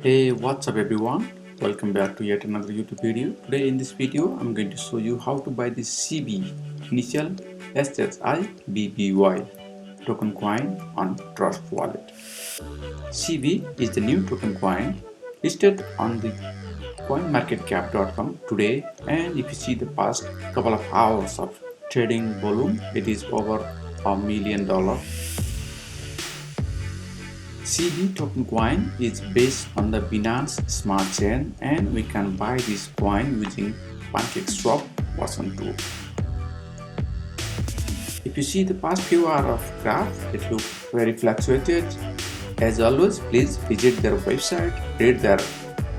Hey, what's up everyone? Welcome back to yet another YouTube video. Today in this video, I'm going to show you how to buy this CB, initial SHIBBY token coin on Trust Wallet. CB is the new token coin listed on the coinmarketcap.com today, and if you see the past couple of hours of trading volume, it is over $1 million. CB token coin is based on the Binance Smart chain, and we can buy this coin using PancakeSwap version 2. If you see the past few hours of graph, it looks very fluctuated. As always, please visit their website, read their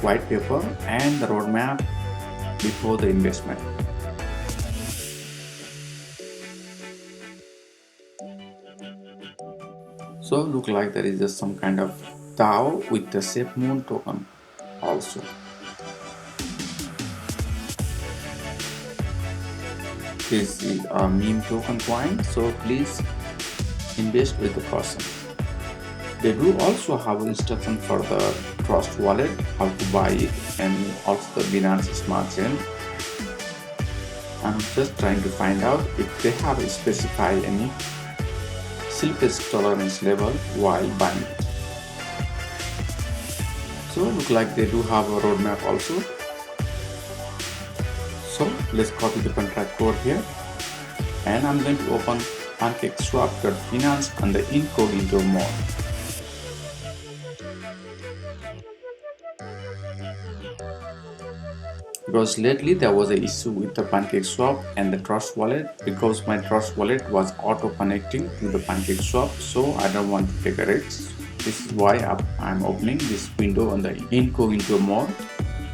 white paper and the roadmap before the investment. So look like there is just some kind of DAO with the Safe Moon token also. This is a meme token coin, so please invest with the caution. They do also have instruction for the Trust Wallet, how to buy it, and also the Binance Smart chain. I'm just trying to find out if they have specified any slippage tolerance level while buying it. So look like they do have a roadmap also. So let's copy the contract code here, and I'm going to open PancakeSwap.finance on the incognito mode. Because lately there was an issue with the PancakeSwap and the Trust Wallet, because my Trust Wallet was auto connecting to the PancakeSwap, so I don't want to take a risk. This is why I'm opening this window on the incognito mode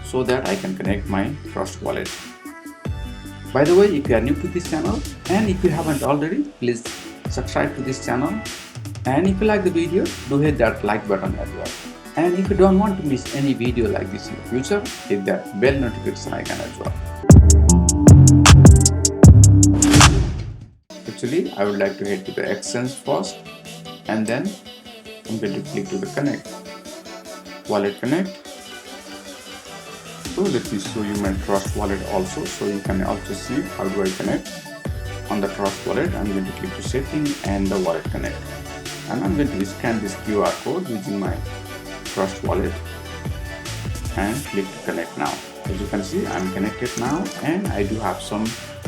so that I can connect my Trust Wallet. By the way, if you are new to this channel and if you haven't already, please subscribe to this channel, and if you like the video, do hit that like button as well. And if you don't want to miss any video like this in the future, hit that bell notification icon as well. Actually, I would like to head to the exchange first, and then I'm going to click to the connect, wallet connect. So let me show you my Trust Wallet also, so you can also see how do I connect. On the Trust Wallet, I'm going to click to setting and the wallet connect, and I'm going to scan this QR code using my Trust Wallet and click to connect now. As you can see, I'm connected now, and I do have some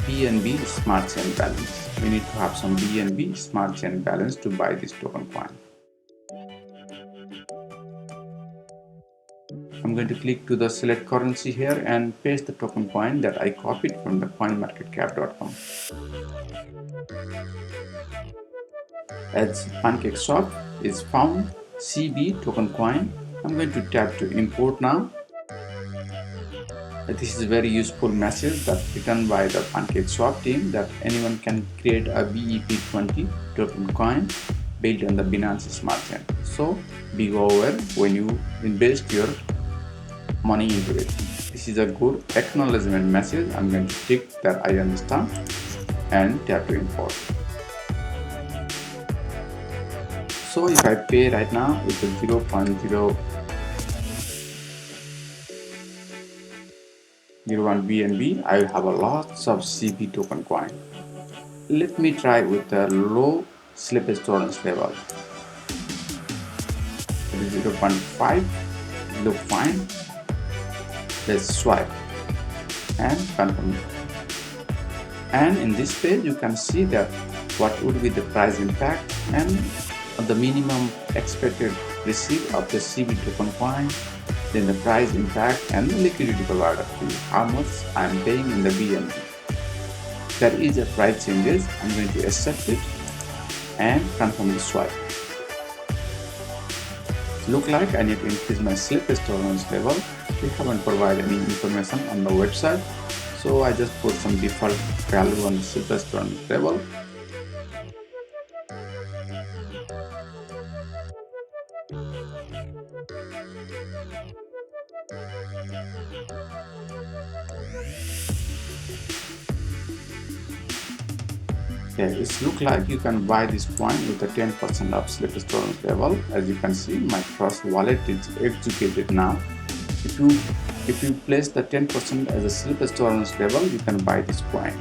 BNB Smart Chain balance. We need to have some BNB Smart Chain balance to buy this token coin. I'm going to click to the select currency here and paste the token coin that I copied from the coinmarketcap.com. As PancakeSwap is found CB token coin, I'm going to tap to import now. This is a very useful message that's written by the PancakeSwap team that anyone can create a BEP20 token coin built on the Binance Smart chain. So be aware when you invest your money into it. This is a good acknowledgement message. I'm going to tick that I understand and tap to import. So if I pay right now with a 0.001 BNB, I will have a lots of CB token coin. Let me try with a low slippage tolerance level. 0.5 look fine. Let's swipe and confirm. And in this page you can see that what would be the price impact and the minimum expected receipt of the CB token coin, then the price impact and the liquidity provider fee, how much I am paying in the BNB. There is a price changes. I'm going to accept it and confirm the swipe. Look like I need to increase my slippage tolerance level. We haven't provided any information on the website, so I just put some default value on the slippage tolerance level. Okay, it's look like you can buy this coin with a 10% of slip storage level. As you can see, my Trust wallet is executed now. If you place the 10% as a slip storage level, you can buy this coin.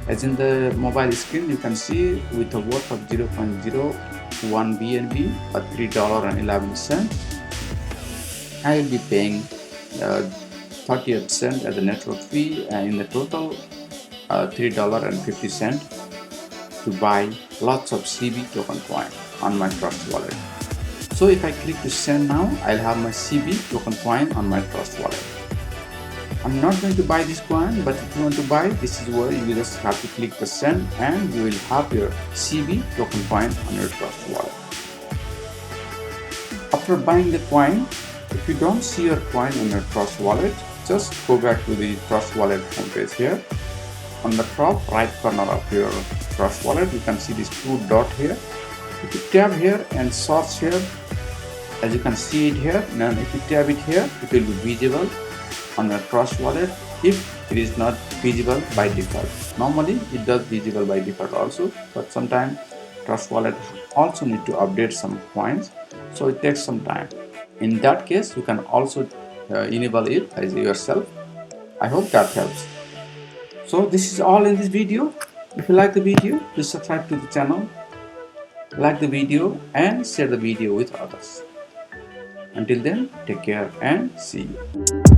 As in the mobile screen, you can see with a worth of 0.01 BNB or $3.11, I will be paying 38 cents as a network fee, and in the total $3.50 to buy lots of CB token coin on my Trust wallet. So if I click to send now, I'll have my CB token coin on my Trust wallet. I'm not going to buy this coin, but if you want to buy, this is where you just have to click the send and you will have your CB token coin on your Trust wallet. After buying the coin, if you don't see your coin in your Trust wallet, just go back to the Trust wallet homepage here. On the top right corner of your Trust wallet, you can see this 2 dot here. If you tap here and search here, as you can see it here, now if you tap it here, it will be visible on your Trust wallet if it is not visible by default. Normally it does visible by default also, but sometimes Trust wallet also need to update some coins, so it takes some time. In that case, you can also enable it as yourself. I hope that helps. So this is all in this video. If you like the video, please subscribe to the channel, like the video and share the video with others. Until then, take care and see you.